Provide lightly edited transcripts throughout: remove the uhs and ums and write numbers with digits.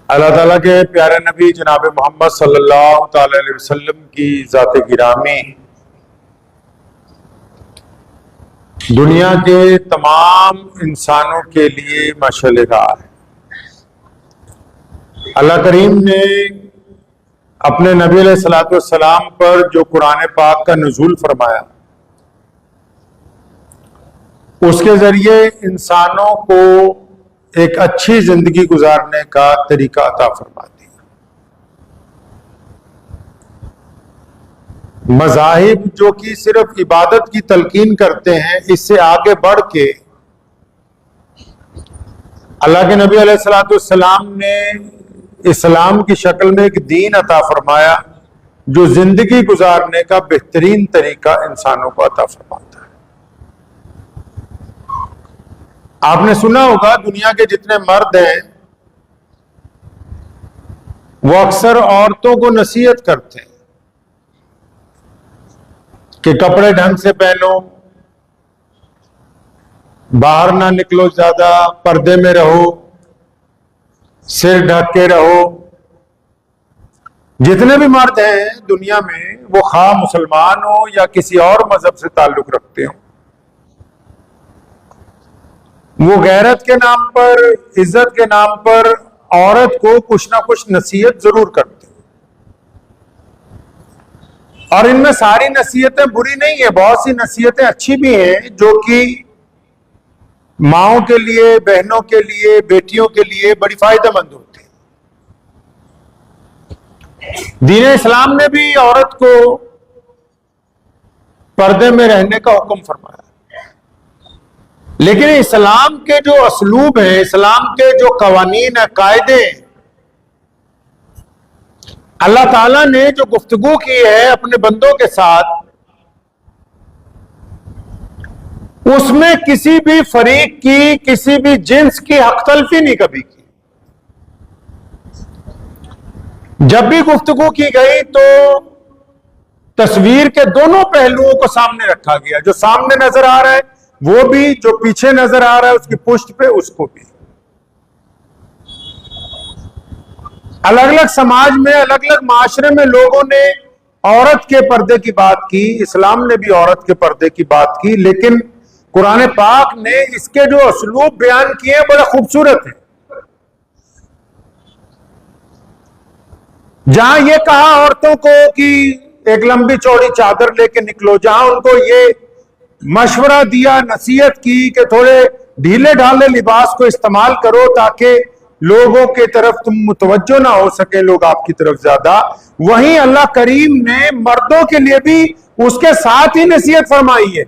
अल्लाह ताला के प्यारे नबी जनाब मोहम्मद सल्लल्लाहु ताला अलैहि वसल्लम की ज़ात गिरामी दुनिया के तमाम इंसानों के लिए मशअल-ए-राह है। अल्लाह करीम ने अपने नबी अलैहिस्सलाम पर जो कुरान पाक का नुज़ूल फरमाया, उसके जरिए इंसानों को एक अच्छी जिंदगी गुजारने का तरीका अता फरमा दिया। मज़ाहिब जो कि सिर्फ इबादत की तलकीन करते हैं, इससे आगे बढ़ के अल्लाह के नबी अलैहिस्सलाम ने इस्लाम की शक्ल में एक दीन अता फरमाया जो जिंदगी गुजारने का बेहतरीन तरीका इंसानों को अता फरमाता है। आपने सुना होगा दुनिया के जितने मर्द हैं वो अक्सर औरतों को नसीहत करते हैं कि कपड़े ढंग से पहनो, बाहर ना निकलो, ज्यादा पर्दे में रहो, सिर ढक के रहो। जितने भी मर्द हैं दुनिया में, वो खा मुसलमान हो या किसी और मजहब से ताल्लुक रखते हो, वो गैरत के नाम पर, इज्जत के नाम पर औरत को कुछ ना कुछ नसीहत जरूर करते हैं। और इनमें सारी नसीहतें बुरी नहीं है, बहुत सी नसीहतें अच्छी भी हैं जो कि माओं के लिए, बहनों के लिए, बेटियों के लिए बड़ी फायदेमंद होती है। दीन इस्लाम ने भी औरत को पर्दे में रहने का हुक्म फरमाया, लेकिन इस्लाम के जो असलूब है, इस्लाम के जो कवानीन है, कायदे, अल्लाह ताला ने जो गुफ्तगू की है अपने बंदों के साथ, उसमें किसी भी फरीक की, किसी भी जिन्स की हक तलफी नहीं कभी की। जब भी गुफ्तगू की गई तो तस्वीर के दोनों पहलुओं को सामने रखा गया, जो सामने नजर आ रहा है वो भी, जो पीछे नजर आ रहा है उसकी पुष्ट पे उसको भी। अलग अलग समाज में, अलग अलग माशरे में लोगों ने औरत के पर्दे की बात की, इस्लाम ने भी औरत के पर्दे की बात की, लेकिन कुरान पाक ने इसके जो असलूब बयान किए बड़े खूबसूरत हैं। जहां ये कहा औरतों को कि एक लंबी चौड़ी चादर लेके निकलो, जहां उनको ये मशवरा दिया, नसीहत की कि थोड़े ढीले ढाले लिबास को इस्तेमाल करो ताकि लोगों के तरफ तुम मुतवज्जो ना हो सके, लोग आपकी तरफ ज्यादा, वहीं अल्लाह करीम ने मर्दों के लिए भी उसके साथ ही नसीहत फरमाई है।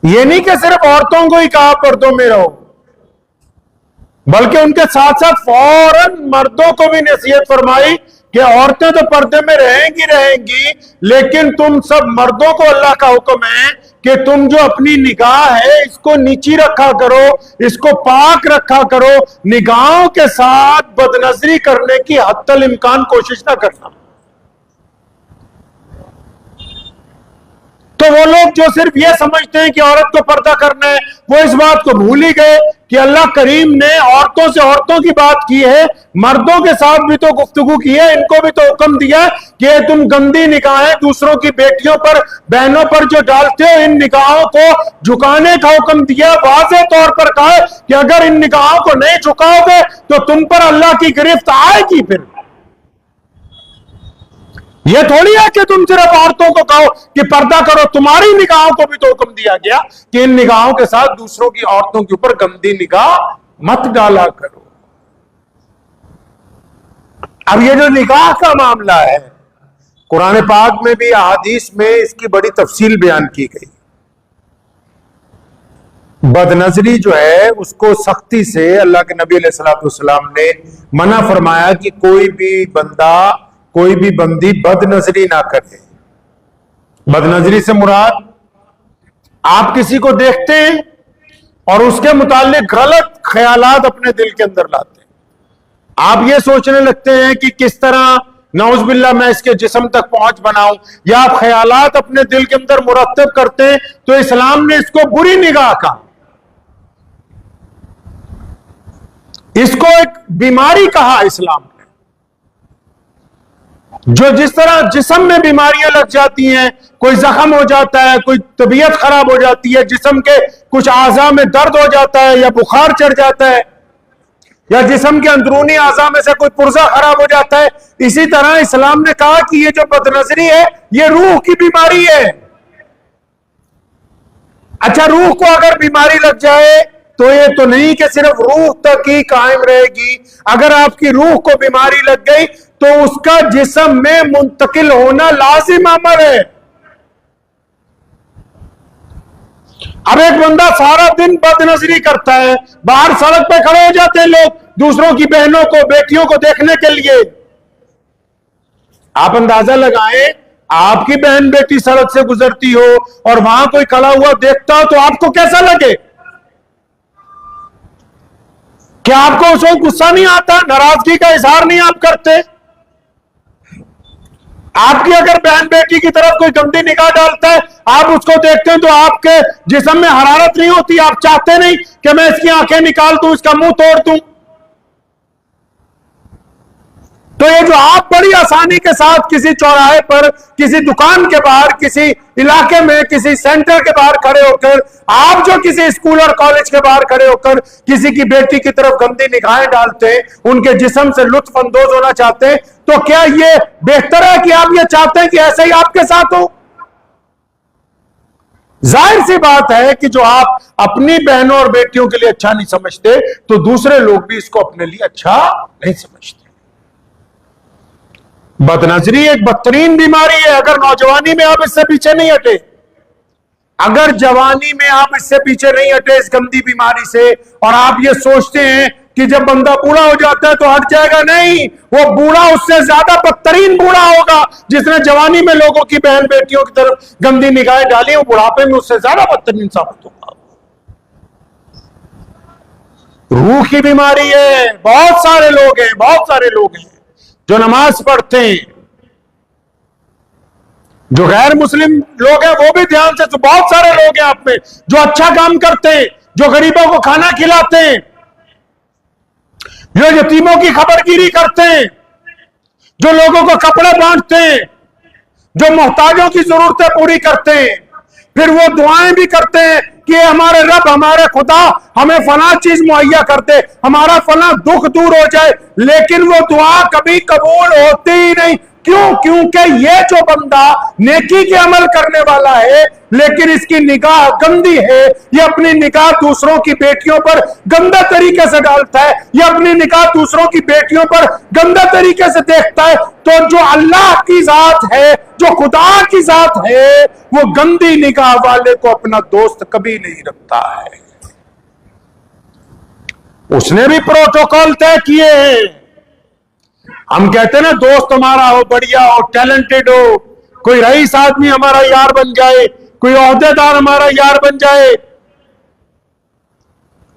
ये नहीं कि सिर्फ औरतों को ही कहा पर्दों में रहो, बल्कि उनके साथ साथ फौरन मर्दों को भी नसीहत फरमाई कि औरतें तो पर्दे में रहेंगी, लेकिन तुम सब मर्दों को अल्लाह का हुक्म है कि तुम जो अपनी निगाह है इसको नीची रखा करो, इसको पाक रखा करो, निगाहों के साथ बदनजरी करने की हत्तल इम्कान कोशिश ना करना। तो वो लोग जो सिर्फ ये समझते हैं कि औरत को पर्दा करना है, वो इस बात को भूल ही गए कि अल्लाह करीम ने औरतों से औरतों की बात की है, मर्दों के साथ भी तो गुफ्तगू की है, इनको भी तो हुक्म दिया कि तुम गंदी निगाहें दूसरों की बेटियों पर, बहनों पर जो डालते हो, इन निगाहों को झुकाने का हुक्म दिया। वाज़ेह तौर पर कहा कि अगर इन निगाहों को नहीं झुकाओगे तो तुम पर अल्लाह की गिरफ्त आएगी। फिर यह थोड़ी है कि तुम सिर्फ औरतों को कहो कि पर्दा करो, तुम्हारी निगाहों को भी तो हुक्म दिया गया कि इन निगाहों के साथ दूसरों की, औरतों के ऊपर गंदी निगाह मत डाला करो। अब ये जो निगाह का मामला है, कुरान पाक में भी, अहादीस में इसकी बड़ी तफसील बयान की गई। बदनजरी जो है उसको सख्ती से अल्लाह के नबी अलैहिस्सलाम ने मना फरमाया कि कोई भी बंदा, कोई भी बंदी बदनजरी ना करे। बदनजरी से मुराद, आप किसी को देखते हैं और उसके मुतालिक गलत ख्यालात अपने दिल के अंदर लाते हैं। आप ये सोचने लगते हैं कि किस तरह नौज़बिल्लाह मैं इसके जिस्म तक पहुंच बनाऊं, या आप ख्यालात अपने दिल के अंदर मुरत्तब करते हैं, तो इस्लाम ने इसको बुरी निगाह कहा। इसको एक बीमारी कहा इस्लाम ने। जो जिस तरह जिस्म में बीमारियां लग जाती हैं, कोई जख्म हो जाता है, कोई तबीयत खराब हो जाती है, जिस्म के कुछ आज़ा में दर्द हो जाता है या बुखार चढ़ जाता है, या जिस्म के अंदरूनी आज़ा में से कोई पुर्जा खराब हो जाता है, इसी तरह इस्लाम ने कहा कि ये जो बदनजरी है ये रूह की बीमारी है। अच्छा, रूह को अगर बीमारी लग जाए तो ये तो नहीं कि सिर्फ रूह तक ही कायम रहेगी। अगर आपकी रूह को बीमारी लग गई तो उसका जिस्म में मुंतकिल होना लाजिम अमर है। अब एक बंदा सारा दिन बदनजरी करता है, बाहर सड़क पे खड़े हो जाते हैं लोग दूसरों की बहनों को, बेटियों को देखने के लिए। आप अंदाजा लगाएं, आपकी बहन बेटी सड़क से गुजरती हो और वहां कोई खड़ा हुआ देखता हो तो आपको कैसा लगे? क्या आपको उसको गुस्सा नहीं आता? नाराजगी का इजहार नहीं आप करते? आपकी अगर बहन बेटी की तरफ कोई गंदी निगाह डालता है, आप उसको देखते हैं तो आपके जिस्म में हरारत नहीं होती? आप चाहते नहीं कि मैं इसकी आंखें निकाल दूं, इसका मुंह तोड़ दूं? तो ये जो आप बड़ी आसानी के साथ किसी चौराहे पर, किसी दुकान के बाहर, किसी इलाके में, किसी सेंटर के बाहर खड़े होकर, आप जो किसी स्कूल और कॉलेज के बाहर खड़े होकर किसी की बेटी की तरफ गंदी निगाहें डालते हैं, उनके जिस्म से लुत्फ अंदोज होना चाहते हैं, तो क्या ये बेहतर है कि आप ये चाहते हैं कि ऐसे ही आपके साथ हो? जाहिर सी बात है कि जो आप अपनी बहनों और बेटियों के लिए अच्छा नहीं समझते तो दूसरे लोग भी इसको अपने लिए अच्छा नहीं समझते। बदनजरी एक बदतरीन बीमारी है। अगर नौजवानी में आप इससे पीछे नहीं हटे, अगर जवानी में आप इससे पीछे नहीं हटे इस गंदी बीमारी से, और आप ये सोचते हैं कि जब बंदा बूढ़ा हो जाता है तो हट जाएगा, नहीं, वो बूढ़ा उससे ज्यादा बदतरीन बूढ़ा होगा। जिसने जवानी में लोगों की बहन बेटियों की तरफ गंदी निगाहें डाली, वो बुढ़ापे में उससे ज्यादा बदतरीन साबित होगा। रूह की बीमारी है। बहुत सारे लोग हैं जो नमाज पढ़ते हैं, जो गैर मुस्लिम लोग हैं वो भी ध्यान से, तो बहुत सारे लोग हैं आप में जो अच्छा काम करते हैं, जो गरीबों को खाना खिलाते हैं, जो यतीमों की खबरगिरी करते हैं, जो लोगों को कपड़े बांटते हैं, जो मोहताजों की जरूरतें पूरी करते हैं, फिर वो दुआएं भी करते हैं कि हमारे रब, हमारे खुदा हमें फला चीज मुहैया कर दे, हमारा फला दुख दूर हो जाए, लेकिन वो दुआ कभी कबूल होती ही नहीं। क्यों? क्योंकि ये जो बंदा नेकी के अमल करने वाला है लेकिन इसकी निगाह गंदी है, ये अपनी निगाह दूसरों की बेटियों पर गंदा तरीके से डालता है, ये अपनी निगाह दूसरों की बेटियों पर गंदा तरीके से देखता है, तो जो अल्लाह की जात है, जो खुदा की जात है, वो गंदी निगाह वाले को अपना दोस्त कभी नहीं रखता है। उसने भी प्रोटोकॉल तय किए हैं। हम कहते हैं ना, दोस्त हमारा हो, बढ़िया हो, टैलेंटेड हो, कोई रईस आदमी हमारा यार बन जाए, कोई ओहदेदार हमारा यार बन जाए,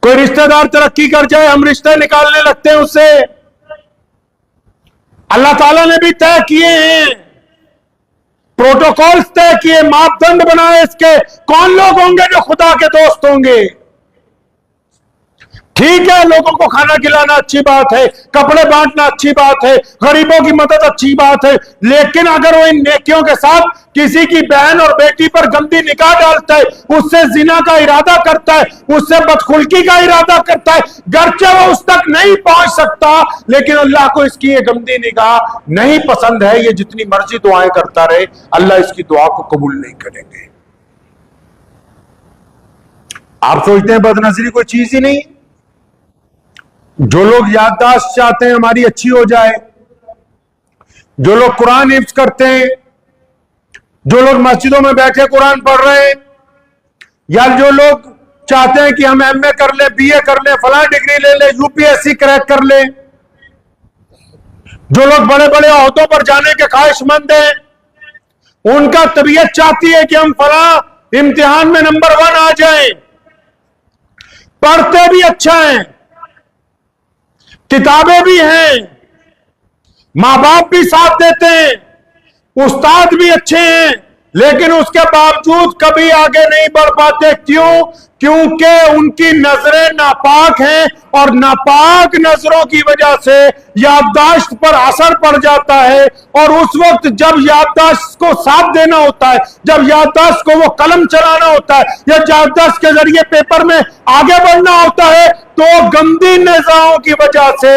कोई रिश्तेदार तरक्की कर जाए, हम रिश्ते निकालने लगते हैं उससे। अल्लाह ताला ने भी तय किए हैं, प्रोटोकॉल्स तय किए, मापदंड बनाए इसके, कौन लोग होंगे जो खुदा के दोस्त होंगे। ठीक है, लोगों को खाना खिलाना अच्छी बात है, कपड़े बांटना अच्छी बात है, गरीबों की मदद अच्छी बात है, लेकिन अगर वो इन नेकियों के साथ किसी की बहन और बेटी पर गंदी निगाह डालता है, उससे जिना का इरादा करता है, उससे बदखुल्की का इरादा करता है, गर्चे वो उस तक नहीं पहुंच सकता, लेकिन अल्लाह को इसकी ये गंदी निगाह नहीं पसंद है, ये जितनी मर्जी दुआएं करता रहे, अल्लाह इसकी दुआ को कबूल नहीं करेंगे। आप सोचते हैं बदनजरी कोई चीज ही नहीं? जो लोग याददाश्त चाहते हैं हमारी अच्छी हो जाए, जो लोग कुरान हिफ्ज करते हैं, जो लोग मस्जिदों में बैठे कुरान पढ़ रहे हैं, या जो लोग चाहते हैं कि हम एमए कर ले, बीए कर ले, फला डिग्री ले ले, यूपीएससी क्रैक कर ले, जो लोग बड़े बड़े ओहदों पर जाने के ख्वाहिशमंद हैं, उनका तबीयत चाहती है कि हम फला इम्तिहान में नंबर 1 आ जाएं, पढ़ते भी अच्छा है, किताबें भी हैं, मां बाप भी साथ देते हैं, उस्ताद भी अच्छे हैं, लेकिन उसके बावजूद कभी आगे नहीं बढ़ पाते। क्यों? क्योंकि उनकी नजरें नापाक हैं और नापाक नजरों की वजह से याददाश्त पर असर पड़ जाता है। और उस वक्त जब याददाश्त को साथ देना होता है, जब याददाश्त को वो कलम चलाना होता है या याददाश्त के जरिए पेपर में आगे बढ़ना होता है, तो गंदी निगाहों की वजह से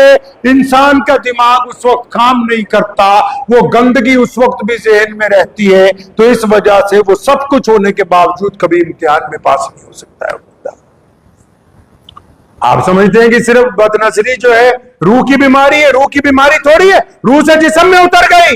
इंसान का दिमाग उस वक्त काम नहीं करता, वो गंदगी उस वक्त भी ज़हन में रहती है। तो इस वजह से वो सब कुछ होने के बावजूद कभी इम्तिहान में पास नहीं हो सकता है। आप समझते हैं कि सिर्फ बदनजरी जो है रूह की बीमारी है? रूह की बीमारी थोड़ी है, रूह से जिस्म में उतर गई।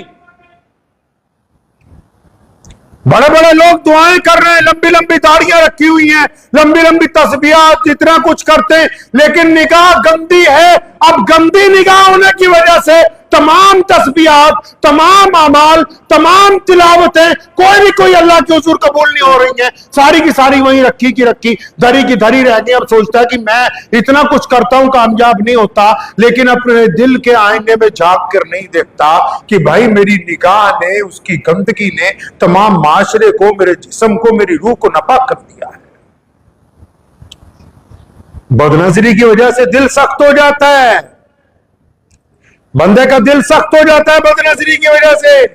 बड़े बड़े लोग दुआएं कर रहे हैं, लंबी लंबी दाढ़ियां रखी हुई हैं, लंबी लंबी तस्बीहात, इतना कुछ करते हैं, लेकिन निगाह गंदी है। अब गंदी निगाह होने की वजह से तमाम तस्बीहात, तमाम अमाल, तमाम तिलावतें कोई अल्लाह के हुजूर कबूल नहीं हो रही हैं। सारी की सारी वहीं रखी की रखी, धरी की धरी रह गई। अब सोचता है कि मैं इतना कुछ करता हूं, कामयाब नहीं होता, लेकिन अपने दिल के आईने में झांक कर नहीं देखता कि भाई मेरी निगाह ने, उसकी गंदगी ने तमाम माशरे को, मेरे जिस्म को, मेरी रूह को नापाक कर दिया है। बदनजरी की वजह से दिल सख्त हो जाता है, बंदे का दिल सख्त हो जाता है बदनजरी की वजह से।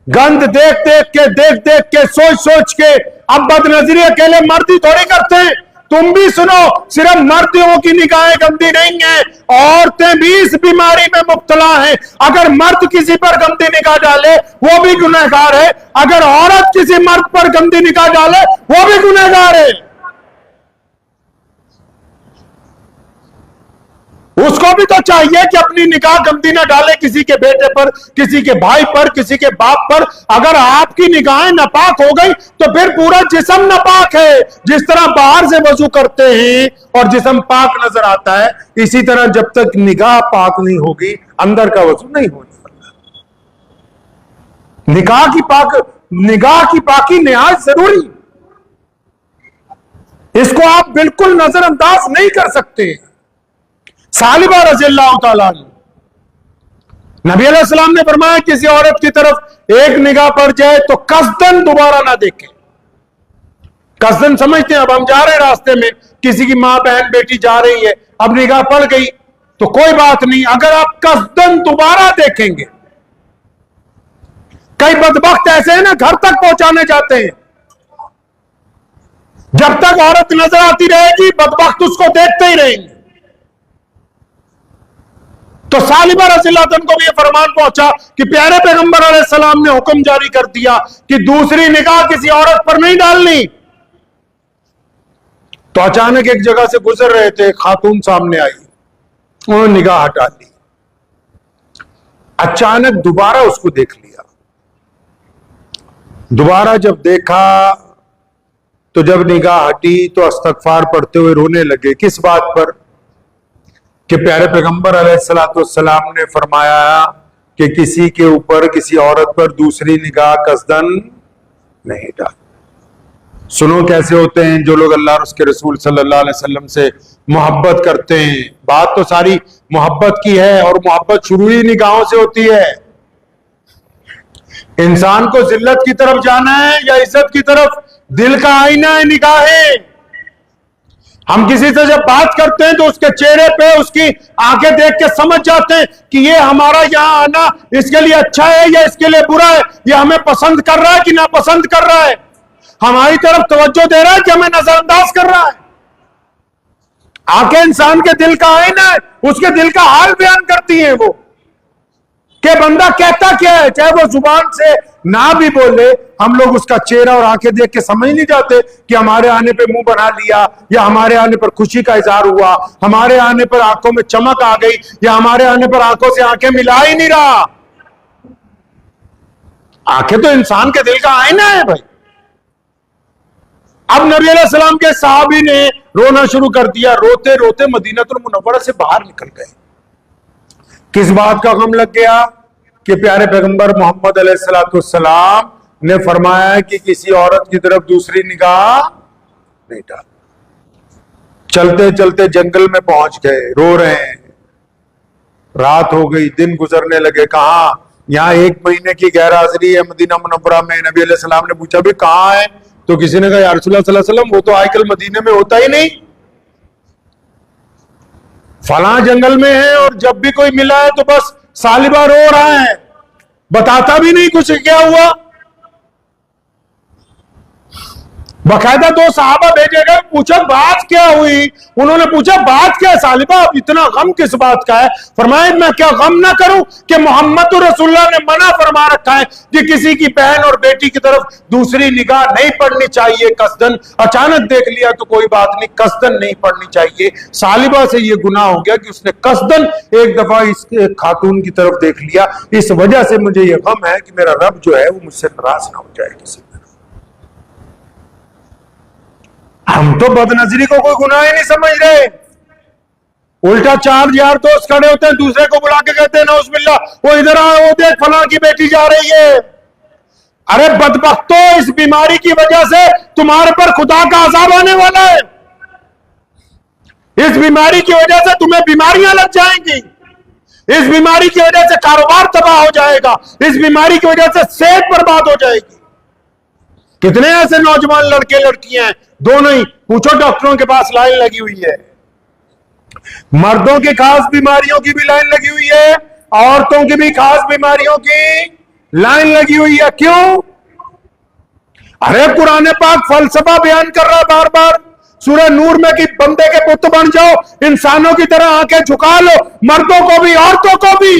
गंद देख देख के, सोच सोच के। अब बदनजरी अकेले मर्द ही थोड़ी करते हैं, तुम भी सुनो, सिर्फ मर्दों की निगाहें गंदी नहीं है, औरतें भी इस बीमारी में मुब्तला हैं। अगर मर्द किसी पर गंदी निगाह डाले वो भी गुनहगार है, अगर औरत किसी मर्द पर गंदी निगाह डाले वो भी गुनहगार है। उसको भी तो चाहिए कि अपनी निगाह गंदी ना डाले किसी के बेटे पर, किसी के भाई पर, किसी के बाप पर। अगर आपकी निगाहें नापाक हो गई तो फिर पूरा जिस्म नापाक है। जिस तरह बाहर से वजू करते हैं और जिस्म पाक नजर आता है, इसी तरह जब तक निगाह पाक नहीं होगी अंदर का वजू नहीं होने वाला। निगाह की पाकी निहायत जरूरी, इसको आप बिल्कुल नजरअंदाज नहीं कर सकते। सालिबा रज़ियल्लाहु ताला नबी अलैहि सलाम ने फरमाया किसी औरत की तरफ एक निगाह पड़ जाए तो कसदन दोबारा ना देखे। कसदन समझते हैं? अब हम जा रहे हैं रास्ते में, किसी की मां बहन बेटी जा रही है, अब निगाह पड़ गई तो कोई बात नहीं, अगर आप कसदन दोबारा देखेंगे। कई बदबख्त ऐसे हैं ना, घर तक पहुंचाने जाते हैं, जब तक औरत नजर आती रहेगी बदबख्त उसको देखते ही रहेंगे। तो सालिबा रज़ियल्लाहु अन्हा को भी यह फरमान पहुंचा कि प्यारे पैगंबर अलैहिस्सलाम ने हुक्म जारी कर दिया कि दूसरी निगाह किसी औरत पर नहीं डालनी। तो अचानक एक जगह से गुजर रहे थे, खातून सामने आई, उन्होंने निगाह हटा ली। अचानक दोबारा उसको देख लिया। दोबारा जब देखा तो जब निगाह हटी तो इस्तग़फ़ार पढ़ते हुए रोने लगे। किस बात पर? कि प्यारे पैगंबर अलैहिस्सलाम ने फरमाया कि किसी के ऊपर, किसी औरत पर दूसरी निगाह कसदन नहीं डाल। सुनो कैसे होते हैं जो लोग अल्लाह और उसके रसूल सल्लल्लाहु अलैहि वसल्लम से मोहब्बत करते हैं। बात तो सारी मोहब्बत की है और मोहब्बत शुरू ही निगाहों से होती है। इंसान को जिल्लत की तरफ जाना है या इज्जत की तरफ? दिल का आईना है निगाहें। हम किसी से जब बात करते हैं तो उसके चेहरे पे उसकी आंखें देख के समझ जाते हैं कि ये हमारा यहां आना इसके लिए अच्छा है या इसके लिए बुरा है, ये हमें पसंद कर रहा है कि ना पसंद कर रहा है, हमारी तरफ तवज्जो दे रहा है कि हमें नजरअंदाज कर रहा है। आंखें इंसान के दिल का आईना है, उसके दिल का हाल बयान करती हैं वो कि बंदा कहता क्या है। चाहे वो जुबान से ना भी बोले, हम लोग उसका चेहरा और आंखें देख के समझ नहीं जाते कि हमारे आने पे मुंह बना लिया, या हमारे आने पर खुशी का इजहार हुआ, हमारे आने पर आंखों में चमक आ गई, या हमारे आने पर आंखों से आंखें मिला ही नहीं रहा। आंखें तो इंसान के दिल का आईना है भाई। अब नबी अलैहि सलाम के सहाबी ने रोना शुरू कर दिया। रोते रोते मदीनतुल मुनव्वरा से बाहर निकल गए। किस बात का गम लग गया? कि प्यारे पैगंबर मोहम्मद अलैहिस्सलाम ने फरमाया कि किसी औरत की तरफ दूसरी निगाह नहीं डाल। चलते चलते जंगल में पहुंच गए, रो रहे हैं। रात हो गई, दिन गुजरने लगे। कहा यहाँ 1 महीने की गैर हाजिरी है मदीना मुनव्वरा में। नबी अलैहि सलाम ने पूछा भी कहाँ है, तो किसी ने कहा या रसूलुल्लाह सल्लल्लाहु अलैहि वसल्लम वो तो आजकल मदीने में होता ही नहीं, फलां जंगल में है, और जब भी कोई मिला है तो बस सालिबा रो रहा है, बताता भी नहीं कुछ क्या हुआ। बकायदा 2 सहाबा भेजे गए, पूछा बात क्या हुई। उन्होंने पूछा बात क्या है सालिबा, इतना गम किस बात का है। फरमाया मैं क्या गम ना करूं कि मोहम्मद रसूलुल्लाह ने मना फरमा रखा है कि किसी की बहन और बेटी की तरफ दूसरी निगाह नहीं पड़नी चाहिए कसदन। अचानक देख लिया तो कोई बात नहीं, कसदन नहीं पड़नी चाहिए। सालिबा से यह गुनाह हो गया कि उसने कसदन एक दफा इस खातून की तरफ देख लिया। इस वजह से मुझे यह गम है कि मेरा रब जो है वो मुझसे नाराज ना हो जाए किसी। हम तो बदनजरी को कोई गुनाह ही नहीं समझ रहे, उल्टा 4 यार दोस्त खड़े होते हैं, दूसरे को बुला के कहते हैं नौज़ुबिल्लाह वो इधर आओ, वो देख फलां की बेटी जा रही है। अरे बदबख्तो, इस बीमारी की वजह से तुम्हारे पर खुदा का अज़ाब आने वाला है। इस बीमारी की वजह से तुम्हें बीमारियां लग जाएंगी, इस बीमारी की वजह से कारोबार तबाह हो जाएगा, इस बीमारी की वजह से सेहत बर्बाद हो जाएगी। कितने ऐसे नौजवान लड़के लड़कियां हैं, दोनों ही, पूछो डॉक्टरों के पास लाइन लगी हुई है। मर्दों की खास बीमारियों की भी लाइन लगी हुई है, औरतों की भी खास बीमारियों की लाइन लगी हुई है। क्यों? अरे कुरान पाक फलसफा बयान कर रहा है बार बार सूरह नूर में कि बंदे के पुत्र बन जाओ, इंसानों की तरह आंखें झुका लो, मर्दों को भी औरतों को भी।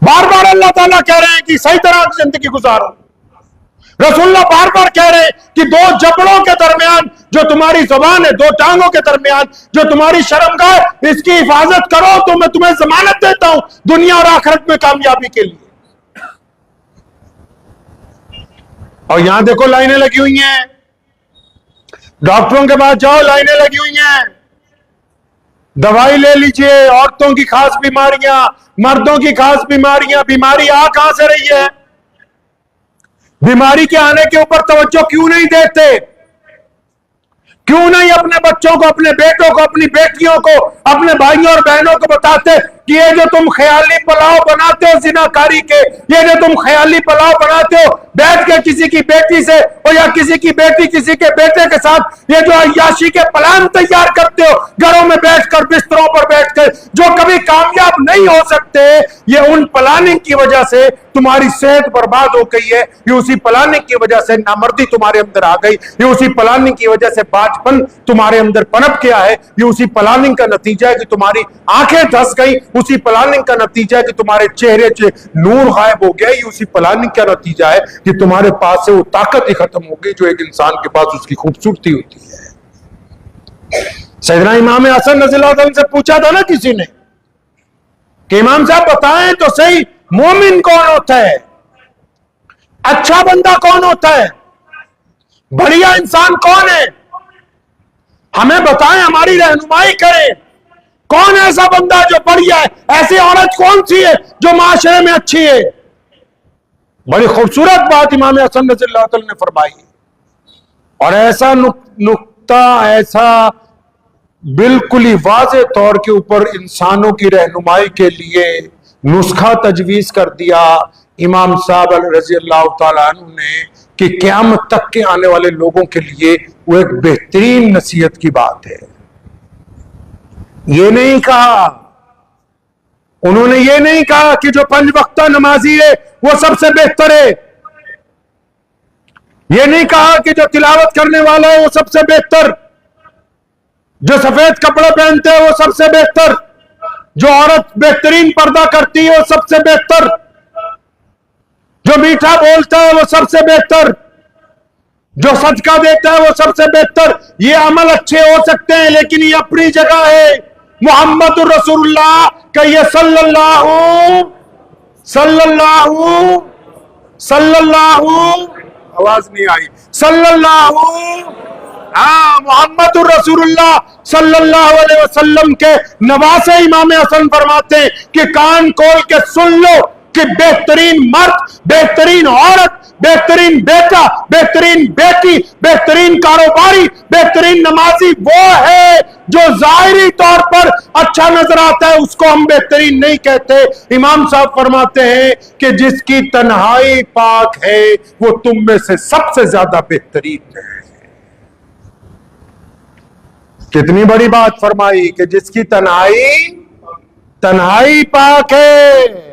बार बार अल्लाह ताला कह रहे हैं कि सही तरह की जिंदगी गुजारो। रसूलुल्लाह बार बार कह रहे हैं कि 2 जबड़ों के दरमियान जो तुम्हारी जुबान है, 2 टांगों के दरमियान जो तुम्हारी शर्मगाह, इसकी हिफाजत करो तो मैं तुम्हें जमानत देता हूं दुनिया और आखिरत में कामयाबी के लिए। और यहां देखो लाइनें लगी हुई हैं, डॉक्टरों के पास जाओ लाइनें लगी हुई हैं, दवाई ले लीजिए। औरतों की खास बीमारियां, मर्दों की खास बीमारियां। बीमारी आ कहां से रही है? बीमारी के आने के ऊपर तवज्जो क्यों नहीं देते? क्यों नहीं अपने बच्चों को, अपने बेटों को, अपनी बेटियों को, अपने भाइयों और बहनों को बताते कि ये जो तुम ख्याली पुलाव बनाते हो जिनाकारी के, ये जो तुम ख्याली पुलाव बनाते हो बैठ के किसी की बेटी से, और या किसी की बेटी किसी के बेटे के साथ, ये जो अय्याशी के प्लान तैयार करते हो घरों में बैठकर, बिस्तरों पर बैठकर, जो कभी कामयाब नहीं हो सकते, ये उन प्लानिंग की वजह से तुम्हारी सेहत बर्बाद हो गई है। ये उसी प्लानिंग की वजह से नामर्दी तुम्हारे अंदर आ गई, ये उसी प्लानिंग की वजह से बाजपन तुम्हारे अंदर पनप गया है, ये उसी प्लानिंग का नतीजा है कि तुम्हारी आंखें धंस गई, उसी प्लानिंग का नतीजा है कि तुम्हारे चेहरे से नूर गायब हो गया, ये उसी प्लानिंग का नतीजा है कि तुम्हारे पास से वो ताकत ही खत्म हो गई जो एक इंसान के पास उसकी खूबसूरती होती है। सैयदना इमाम हसन रज़ियल्लाहु अन्हु से पूछा था ना किसी ने कि इमाम साहब बताएं तो सही, मोमिन कौन होता है, अच्छा बंदा कौन होता है, बढ़िया इंसान कौन है, हमें बताएं, हमारी रहनुमाई करें। कौन है ऐसा बंदा जो बढ़िया है? ऐसी औरत कौन सी है जो माशरे में अच्छी है? बड़ी खूबसूरत बात इमाम हसन रज़ियल्लाहु अन्हु ने फरमाई। और ऐसा नुक्ता, ऐसा बिल्कुल ही वाज़े तौर के ऊपर इंसानों की रहनुमाई के लिए नुस्खा तजवीज कर दिया इमाम साहब रज़ियल्लाहु ताला अन्हु ने कि क़यामत तक के आने वाले लोगों के लिए वो एक बेहतरीन नसीहत की बात है। ये नहीं कहा, उन्होंने ये नहीं कहा कि जो 5 वक्ता नमाजी है वो सबसे बेहतर है, ये नहीं कहा कि जो तिलावत करने वाला है वो सबसे बेहतर, जो सफेद कपड़े पहनते हैं वो सबसे बेहतर, जो औरत बेहतरीन पर्दा करती है वो सबसे बेहतर, जो मीठा बोलता है वो सबसे बेहतर, जो सदका देता है वो सबसे बेहतर। ये अमल अच्छे हो सकते हैं लेकिन ये अपनी जगह है। मोहम्मद रसूलुल्लाह का ये सल्लल्लाहु आवाज नहीं आई, सल्लल्लाहु, हाँ, मोहम्मद रसूलुल्लाह सल्लल्लाहु अलैहि वसल्लम के नवासे इमाम हसन फरमाते हैं कि कान खोल के सुन लो कि बेहतरीन मर्द, बेहतरीन औरत, बेहतरीन बेटा, बेहतरीन बेटी, बेहतरीन कारोबारी, बेहतरीन नमाजी वो है जो जाहिरी तौर पर अच्छा नजर आता है, उसको हम बेहतरीन नहीं कहते। इमाम साहब फरमाते हैं कि जिसकी तन्हाई पाक है वो तुम में से सबसे ज्यादा बेहतरीन है। कितनी बड़ी बात फरमाई कि जिसकी तन्हाई पाक है।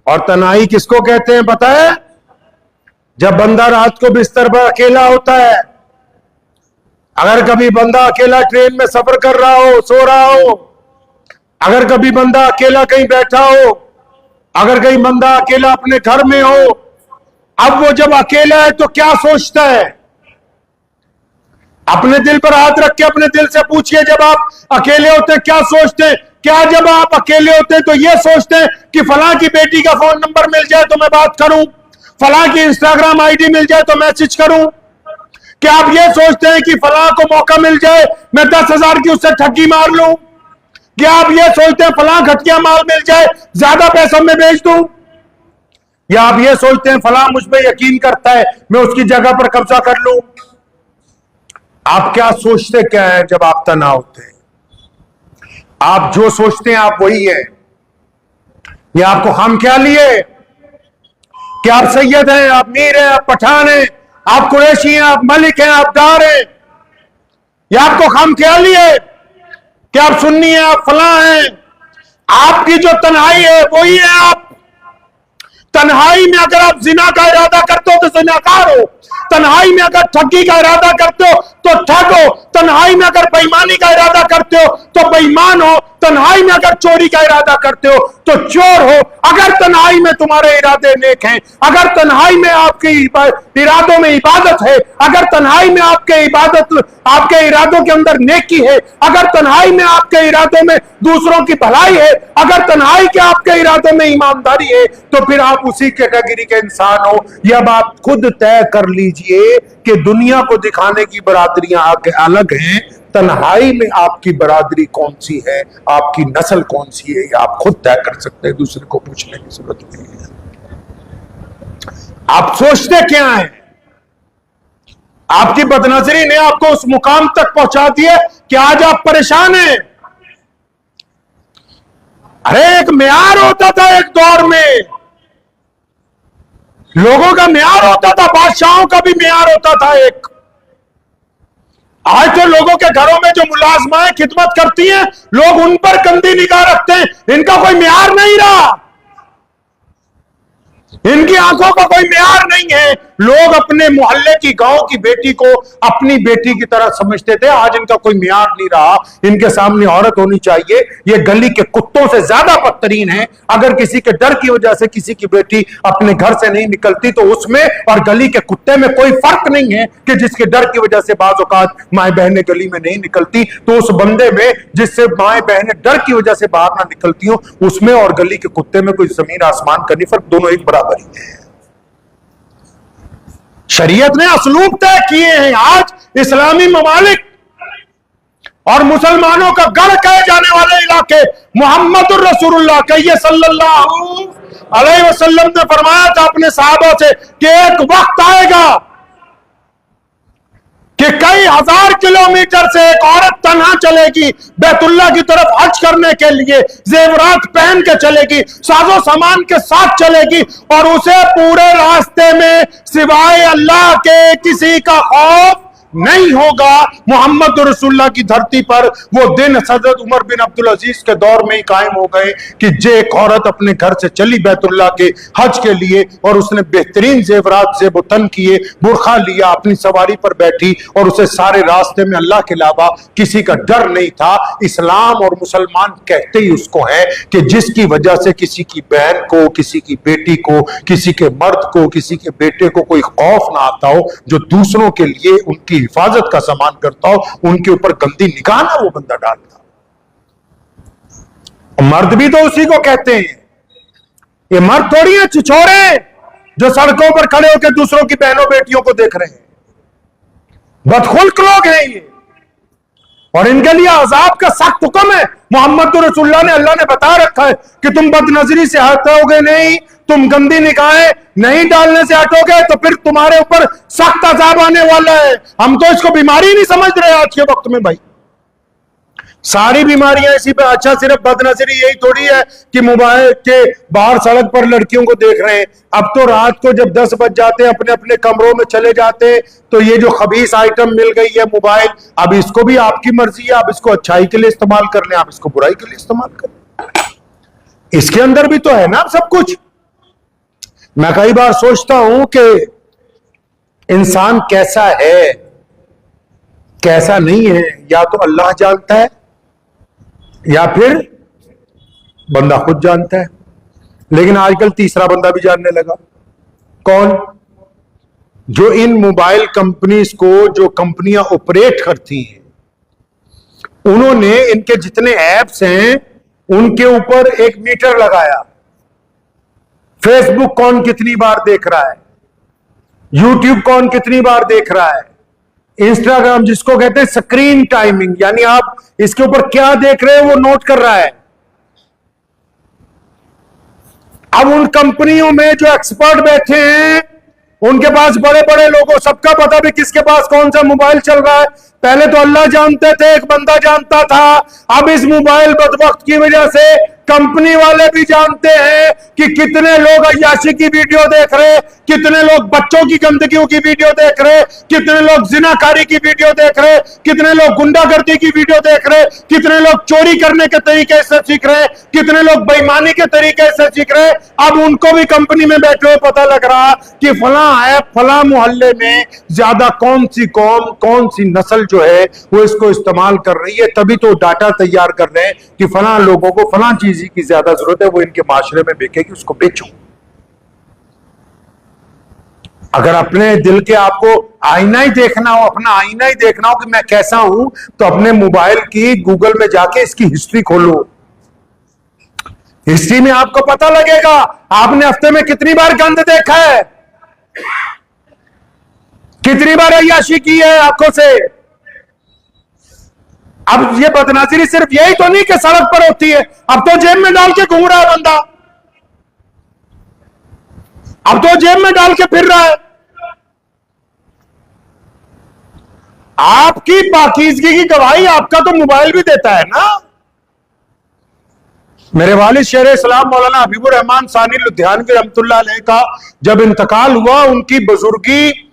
और तन्हाई किसको कहते हैं पता है? जब बंदा रात को बिस्तर पर अकेला होता है। अगर कभी बंदा अकेला ट्रेन में सफर कर रहा हो, सो रहा हो, अगर कभी बंदा अकेला कहीं बैठा हो, अगर कहीं बंदा अकेला अपने घर में हो, अब वो जब अकेला है तो क्या सोचता है? अपने दिल पर हाथ रख के अपने दिल से पूछिए, जब आप अकेले होते हैं क्या सोचते हैं? क्या जब आप अकेले होते हैं तो ये सोचते हैं कि फलां की बेटी का फोन नंबर मिल जाए तो मैं बात करूं, फलां की इंस्टाग्राम आईडी मिल जाए तो मैसेज करूं? क्या आप ये सोचते हैं कि फलां को मौका मिल जाए मैं 10,000 की उससे ठगी मार लूं? क्या आप ये सोचते हैं फलां घटिया माल मिल जाए ज्यादा पैसा में बेच दूं? या आप ये सोचते हैं फलां मुझ पे यकीन करता है मैं उसकी जगह पर कब्जा कर लूं? आप क्या सोचते क्या है जब आप तनाव होते हैं? आप जो सोचते हैं आप वही है। ये आपको हम क्या लिए कि आप सैयद हैं, आप मीर हैं, आप पठान हैं, आप कुरैशी हैं, आप मलिक हैं, आप डार हैं। या आपको हम क्या लिए कि आप सुन्नी हैं, आप फलां हैं। आपकी जो तन्हाई है वही है आप। तन्हाई में अगर आप जिना का इरादा करते हो तो जिनाकार हो, तन्हाई में अगर ठगी का इरादा करते हो तो ठग हो, तन्हाई में अगर बेईमानी का इरादा करते हो तो बेईमान हो, तन्हाई में अगर चोरी का इरादा करते हो तो चोर हो। अगर तन्हाई में तुम्हारे इरादे नेक हैं, अगर तन्हाई में आपके इरादों में इबादत है, अगर तन्हाई में आपके इरादों के अंदर नेकी है, अगर तन्हाई में आपके इरादों में दूसरों की भलाई है, अगर तन्हाई के आपके इरादों में ईमानदारी है, तो फिर आप उसी कैटेगरी के इंसान हो। ये अब आप खुद तय कर लीजिए कि दुनिया को दिखाने की बरादरियां अलग हैं, तन्हाई में आपकी बरादरी कौन सी है, आपकी नस्ल कौन सी है, आप खुद तय कर सकते हैं, दूसरे को पूछने की जरूरत नहीं है। आप सोचते क्या हैं? आपकी बदनजरी ने आपको उस मुकाम तक पहुंचा दिया कि आज आप परेशान हैं। अरे एक मेयार होता था, एक दौर में लोगों का मेयार होता था, बादशाहों का भी मेयार होता था एक। आज तो लोगों के घरों में जो मुलाजमाएं खिदमत करती हैं, लोग उन पर गंदी निगाह रखते हैं। इनका कोई मेयार नहीं रहा, इनकी आंखों का कोई मेयार नहीं है। लोग अपने मोहल्ले की, गांव की बेटी को अपनी बेटी की तरह समझते थे, आज इनका कोई मेयार नहीं रहा। इनके सामने औरत होनी चाहिए, ये गली के कुत्तों से ज्यादा बदतरीन है। अगर किसी के डर की वजह से किसी की बेटी अपने घर से नहीं निकलती तो उसमें और गली के कुत्ते में कोई फर्क नहीं है कि जिसके डर की वजह से बाज़ औक़ात माए बहनें गली में नहीं निकलती, तो उस बंदे में जिससे माए बहनें डर की वजह से बाहर ना निकलती हो, उसमें और गली के कुत्ते में कोई जमीन आसमान का नहीं फर्क, दोनों एक बराबर ही है। शरीयत ने असलूब तय किए हैं। आज इस्लामी ममालिक और मुसलमानों का गढ़ कहे जाने वाले इलाके मोहम्मद रसूलुल्लाह कहिए सल्लल्लाहु अलैहि वसल्लम ने फरमाया था अपने सहाबा से कि एक वक्त आएगा कि कई हजार किलोमीटर से एक औरत तन्हा चलेगी बैतुल्लाह की तरफ हज करने के लिए, जेवरात पहन के चलेगी, साजो सामान के साथ चलेगी, और उसे पूरे रास्ते में सिवाय अल्लाह के किसी का खौफ नहीं होगा। मोहम्मद रसूलुल्लाह की धरती पर वो दिन हज़रत उमर बिन अब्दुल अजीज के दौर में ही कायम हो गए कि जे एक औरत अपने घर से चली बैतुल्लाह के हज के लिए और उसने बेहतरीन जेवरात से बुतन किए, बुरखा लिया, अपनी सवारी पर बैठी और उसे सारे रास्ते में अल्लाह के अलावा किसी का डर नहीं था। इस्लाम और मुसलमान कहते ही उसको है कि जिसकी वजह से किसी की बहन को, किसी की बेटी को, किसी के मर्द को, किसी के बेटे को कोई खौफ ना आता हो, जो दूसरों के लिए उनकी हिफाजत का सामान करता हो, उनके ऊपर गंदी निगाह ना वो बंदा डालता। मर्द भी तो उसी को कहते हैं। ये मर्द थोड़ी है छिछोरे जो सड़कों पर खड़े होकर दूसरों की बहनों बेटियों को देख रहे हैं। बदखुल्क लोग हैं ये। और इनके लिए अजाब का सख्त हुक्म है। मोहम्मद रसूलुल्लाह ने, अल्लाह ने बता रखा है कि तुम बदनजरी से हटोगे नहीं, तुम गंदी निगाहें नहीं डालने से हटोगे तो फिर तुम्हारे ऊपर सख्त अजाब आने वाला है। हम तो इसको बीमारी नहीं समझ रहे आज के वक्त में भाई। सारी बीमारियां इसी पे। अच्छा, सिर्फ बदनजरी यही थोड़ी है कि मोबाइल के बाहर सड़क पर लड़कियों को देख रहे हैं। अब तो रात को जब 10 बज जाते हैं अपने अपने कमरों में चले जाते हैं, तो ये जो खबीस आइटम मिल गई है मोबाइल, अब इसको भी आपकी मर्जी है, आप इसको अच्छाई के लिए इस्तेमाल कर लें, आप इसको बुराई के लिए इस्तेमाल कर लें। इसके अंदर भी तो है ना सब कुछ। मैं कई बार सोचता हूं कि इंसान कैसा है कैसा नहीं है, या तो अल्लाह जानता है या फिर बंदा खुद जानता है। लेकिन आजकल तीसरा बंदा भी जानने लगा। कौन? जो इन मोबाइल कंपनीज को, जो कंपनियां ऑपरेट करती हैं, उन्होंने इनके जितने ऐप्स हैं उनके ऊपर एक मीटर लगाया। फेसबुक कौन कितनी बार देख रहा है, यूट्यूब कौन कितनी बार देख रहा है, इंस्टाग्राम जिसको कहते हैं स्क्रीन टाइमिंग, यानी आप इसके ऊपर क्या देख रहे हैं वो नोट कर रहा है। अब उन कंपनियों में जो एक्सपर्ट बैठे हैं, उनके पास बड़े बड़े लोगों, सबका पता भी किसके पास कौन सा मोबाइल चल रहा है। पहले तो अल्लाह जानते थे, एक बंदा जानता था। अब इस मोबाइल बदबख्त की वजह से कंपनी वाले भी जानते हैं कि कितने लोग अय्याशी की वीडियो देख रहे, कितने लोग बच्चों की गंदगियों की वीडियो देख रहे, कितने लोग जिनाकारी की वीडियो देख रहे, कितने लोग गुंडागर्दी की वीडियो देख रहे, कितने लोग चोरी करने के तरीके से सीख रहे, कितने लोग बेईमानी के तरीके से सीख रहे। अब उनको भी कंपनी में बैठे हुए पता लग रहा कि फला है, फला मोहल्ले में ज्यादा कौन सी कौम, कौन सी नस्ल जो है वो इसको इस्तेमाल कर रही है। तभी तो डाटा तैयार कर रहे हैं कि फला लोगों को फला चीज की ज्यादा जरूरत है, वो इनके माशरे में बिकेगी, उसको बेचो। अगर अपने दिल के आपको आईना ही देखना हो, अपना आईना ही देखना हो कि मैं कैसा हूं, तो अपने मोबाइल की गूगल में जाके इसकी हिस्ट्री खोलो। हिस्ट्री में आपको पता लगेगा आपने हफ्ते में कितनी बार गंद देखा है, कितनी बार अय्याशी की है आंखों से। अब ये बदनजरी सिर्फ यही तो नहीं कि सड़क पर होती है, अब तो जेब में डाल के घूम रहा है बंदा, अब तो जेब में डाल के फिर रहा है। आपकी पाकीज़गी की गवाही आपका तो मोबाइल भी देता है ना। मेरे वालिद शेर इस्लाम मौलाना हबीबुर रहमान सानी लुधियानवी रहमतुल्लाह अलैह का जब इंतकाल हुआ, उनकी बुजुर्गी,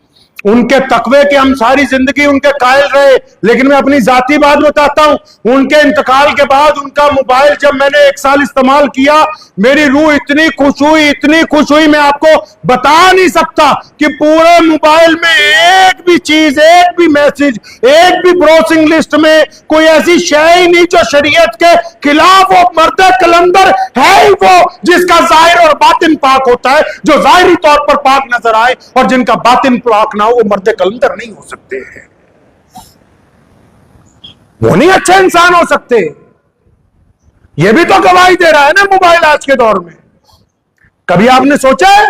उनके तकवे के हम सारी जिंदगी उनके कायल रहे। लेकिन मैं अपनी जाती बात बताता हूं, उनके इंतकाल के बाद उनका मोबाइल जब मैंने 1 साल इस्तेमाल किया, मेरी रूह इतनी खुश हुई, इतनी खुश हुई, मैं आपको बता नहीं सकता कि पूरे मोबाइल में एक भी चीज, एक भी मैसेज, एक भी ब्राउजिंग लिस्ट में कोई ऐसी शय ही नहीं जो शरीयत के खिलाफ हो। मर्द कलंदर है ही वो जिसका जाहिर और बातिन पाक होता है, जो जाहिरी तौर पर पाक नजर आए, और जिनका बातिन पाक ना हो वो मर्द कलंदर नहीं हो सकते हैं, वो नहीं अच्छे इंसान हो सकते। ये भी तो गवाही दे रहा है ना मोबाइल आज के दौर में। कभी आपने सोचा है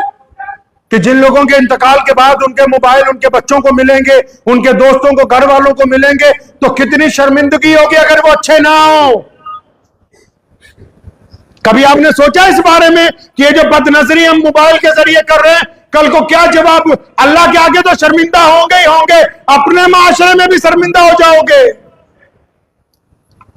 कि जिन लोगों के इंतकाल के बाद उनके मोबाइल उनके बच्चों को मिलेंगे, उनके दोस्तों को, घर वालों को मिलेंगे, तो कितनी शर्मिंदगी होगी अगर वो अच्छे ना हो। कभी आपने सोचा इस बारे में कि ये जो बदनजरी हम मोबाइल के जरिए कर रहे हैं, कल को क्या जवाब? अल्लाह के आगे तो शर्मिंदा होंगे ही होंगे, अपने माशरे में भी शर्मिंदा हो जाओगे।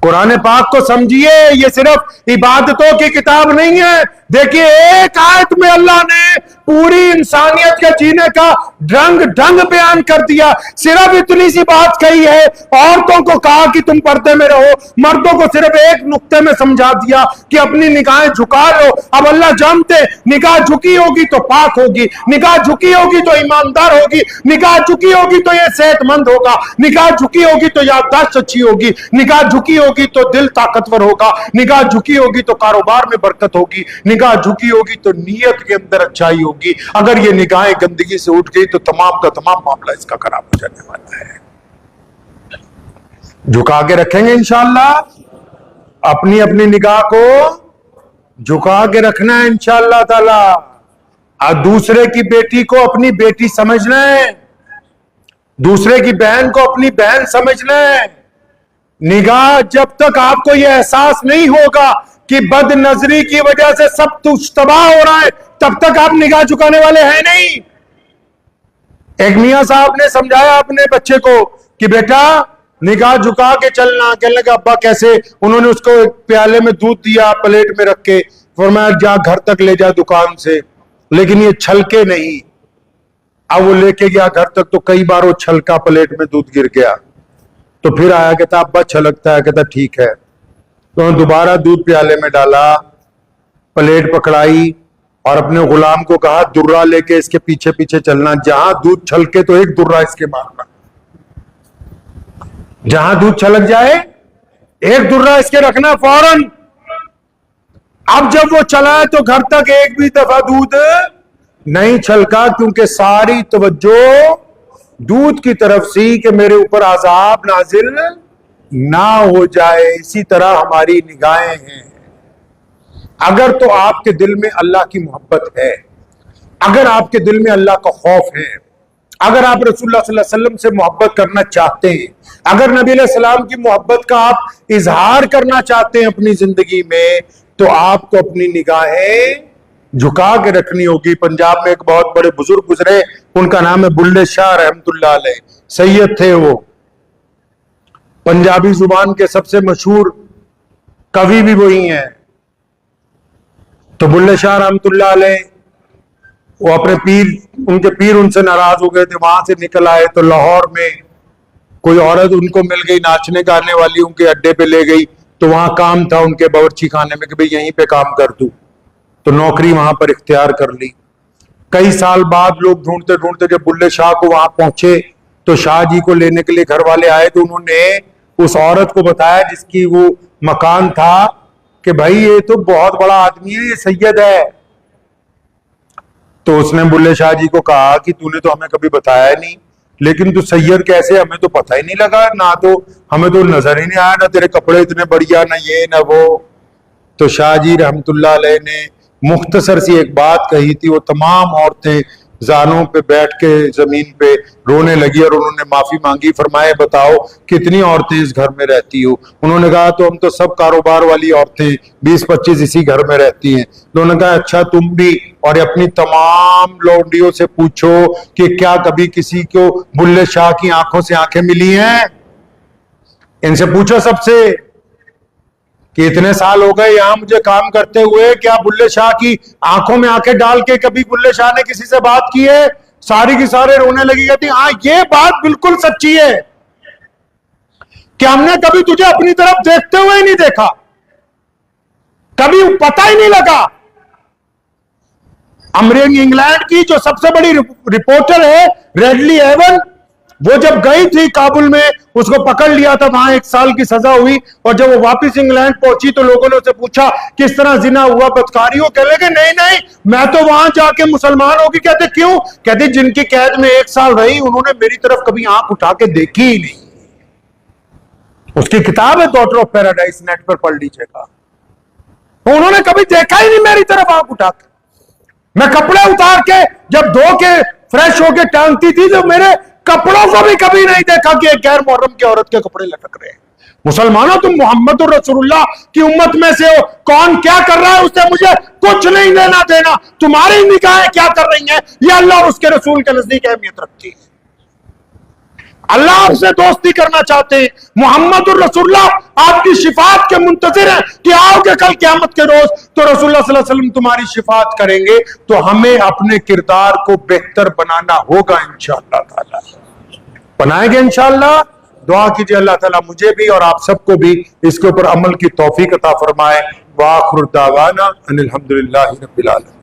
कुरान पाक को समझिए, ये सिर्फ इबादतों की किताब नहीं है। देखिए, एक आयत में अल्लाह ने पूरी इंसानियत के जीने का ढंग बयान कर दिया। सिर्फ इतनी सी बात कही है, औरतों को कहा कि तुम पर्दे में रहो, मर्दों को सिर्फ एक नुक्ते में समझा दिया कि अपनी निगाहें झुका लो। अब अल्लाह जानते, निगाह झुकी होगी तो पाक होगी, निगाह झुकी होगी तो ईमानदार होगी, निगाह झुकी होगी तो ये सेहतमंद होगा, निगाह झुकी होगी तो याददाश्त अच्छी होगी, निगाह झुकी होगी तो दिल ताकतवर होगा, निगाह झुकी होगी तो कारोबार में बरकत होगी, निगाह झुकी होगी तो नीयत के अंदर अच्छाई होगी। अगर ये निगाहें गंदगी से उठ गई तो तमाम का तमाम मामला इसका खराब हो जाने वाला है। झुका के रखेंगे इंशाअल्लाह, अपनी अपनी निगाह को झुका के रखना है इंशाअल्लाह ताला। और दूसरे की बेटी को अपनी बेटी समझना है, दूसरे की बहन को अपनी बहन समझना है, निगाह जब तक आपको यह एहसास नहीं होगा कि बद नजरी की वजह से सब कुछ तबाह हो रहा है, तब तक आप निगाह झुकाने वाले हैं नहीं। एक मियां साहब ने समझाया अपने बच्चे को कि बेटा निगाह झुका के चलना। कहने लगा अब्बा कैसे? उन्होंने उसको एक प्याले में दूध दिया प्लेट में रख के, फरमाया जा घर तक ले जा दुकान से, लेकिन ये छलके नहीं। अब वो लेके गया घर तक तो कई बार वो छलका प्लेट में दूध गिर गया, तो फिर आया, कहता अब्बा छलकता है। कहता ठीक है। तो दोबारा दूध प्याले में डाला, प्लेट पकड़ाई और अपने गुलाम को कहा दुर्रा लेके इसके पीछे पीछे चलना, जहां दूध छलके तो एक दुर्रा इसके मारना, जहां दूध छलक जाए एक दुर्रा इसके रखना फौरन। अब जब वो चला है तो घर तक एक भी दफा दूध नहीं छलका, क्योंकि सारी तवज्जो दूध की तरफ सी कि मेरे ऊपर अजाब नाजिल ना हो जाए। इसी तरह हमारी निगाहें हैं। अगर तो आपके दिल में अल्लाह की मोहब्बत है, अगर आपके दिल में अल्लाह का खौफ है, अगर आप रसूलुल्लाह सल्लल्लाहु अलैहि वसल्लम से मोहब्बत करना चाहते हैं, अगर नबी अलैहि सलाम की मोहब्बत का आप इजहार करना चाहते हैं अपनी जिंदगी में, तो आपको अपनी निगाहें झुका के रखनी होगी। पंजाब में एक बहुत बड़े बुजुर्ग गुजरे, उनका नाम है बुल्ले शाह रहमतुल्लाह अलैह। सैयद थे वो, पंजाबी जुबान के सबसे मशहूर कवि भी वही हैं। तो बुल्ले शाह रहमतुल्लाह अलैह वो अपने उनके पीर उनसे नाराज हो गए थे, वहां से निकल आए तो लाहौर में कोई औरत उनको मिल गई नाचने गाने वाली, उनके अड्डे पे ले गई। तो वहां काम था उनके बावर्ची खाने में कि भाई यहीं पे काम कर दूं, तो नौकरी वहां पर इख्तियार कर ली। कई साल बाद लोग ढूंढते ढूंढते जब बुल्ले शाह को वहां पहुंचे तो शाह जी को लेने के लिए घर वाले आए, तो उन्होंने उस औरत को बताया जिसकी वो मकान था कि भाई ये तो बहुत बड़ा आदमी है, ये सैयद है। तो उसने बुल्ले शाह जी को कहा कि तूने तो हमें कभी बताया नहीं, लेकिन तू सैयद कैसे? हमें तो पता ही नहीं लगा, ना तो हमें तो नजर ही नहीं आया, ना तेरे कपड़े इतने बढ़िया, ना ये ना वो। तो शाह जी रहमतुल्लाह अलैह ने मुख्तसर सी एक बात कही थी। वो तमाम औरतें जानों पे बैठ के जमीन पे रोने लगी और उन्होंने माफी मांगी। फरमाए बताओ कितनी औरतें इस घर में रहती हो? उन्होंने कहा तो हम तो सब कारोबार वाली औरतें 20-25 इसी घर में रहती हैं। तो उन्होंने कहा अच्छा तुम भी, और अपनी तमाम लौंडियों से पूछो कि क्या कभी किसी को बुल्ले शाह की आंखों से आंखें मिली हैं? इनसे पूछो सबसे कि इतने साल हो गए यहां मुझे काम करते हुए, क्या बुल्ले शाह की आंखों में आंखें डाल के कभी बुल्ले शाह ने किसी से बात की है? सारी की सारे रोने लगी, कहती हाँ ये बात बिल्कुल सच्ची है कि हमने कभी तुझे अपनी तरफ देखते हुए ही नहीं देखा, कभी पता ही नहीं लगा। अमरीका इंग्लैंड की जो सबसे बड़ी रिपोर्टर है रेडली एवन, वो जब गई थी काबुल में, उसको पकड़ लिया था, वहां 1 साल की सजा हुई। और जब वो वापस इंग्लैंड पहुंची तो लोगों ने उससे पूछा किस तरह जिना हुआ, बदकारी हो? कहने लगे नहीं नहीं मैं तो वहां जाके मुसलमान होगी। कहते क्यों? कहते जिनकी कैद में 1 साल रही उन्होंने मेरी तरफ कभी आंख उठा के देखी ही नहीं। उसकी किताब है डॉटर ऑफ पैराडाइज, नेट पर पढ़ लीजिएगा। उन्होंने कभी देखा ही नहीं मेरी तरफ आंख उठा के। मैं कपड़े उतार के जब धो के फ्रेश होके टांगती थी तो मेरे कपड़ों को भी कभी नहीं देखा कि एक गैर मुहर्रम की औरत के कपड़े लटक रहे हैं। मुसलमानों तुम मोहम्मद रसूलुल्लाह की उम्मत में से हो, कौन क्या कर रहा है उससे मुझे कुछ नहीं लेना देना। तुम्हारी निगाहें क्या कर रही हैं ये अल्लाह और उसके रसूल के नजदीक अहमियत रखती है। अल्लाह आपसे दोस्ती करना चाहते हैं, मोहम्मद रसूलुल्लाह आपकी शिफात के मुंतजिर हैं कि आओगे कल क़यामत के रोज तो रसूलुल्लाह सल्लल्लाहु अलैहि वसल्लम तुम्हारी शिफात करेंगे। तो हमें अपने किरदार को बेहतर बनाना होगा, इंशाअल्लाह ताला बनाएंगे इंशाअल्लाह। दुआ कीजिए अल्लाह ताला मुझे भी और आप सबको भी इसके ऊपर अमल की तौफीक अता फरमाए। व आखिर दावाना अनिल हम्दुलिल्लाहि रब्बिल आलमीन।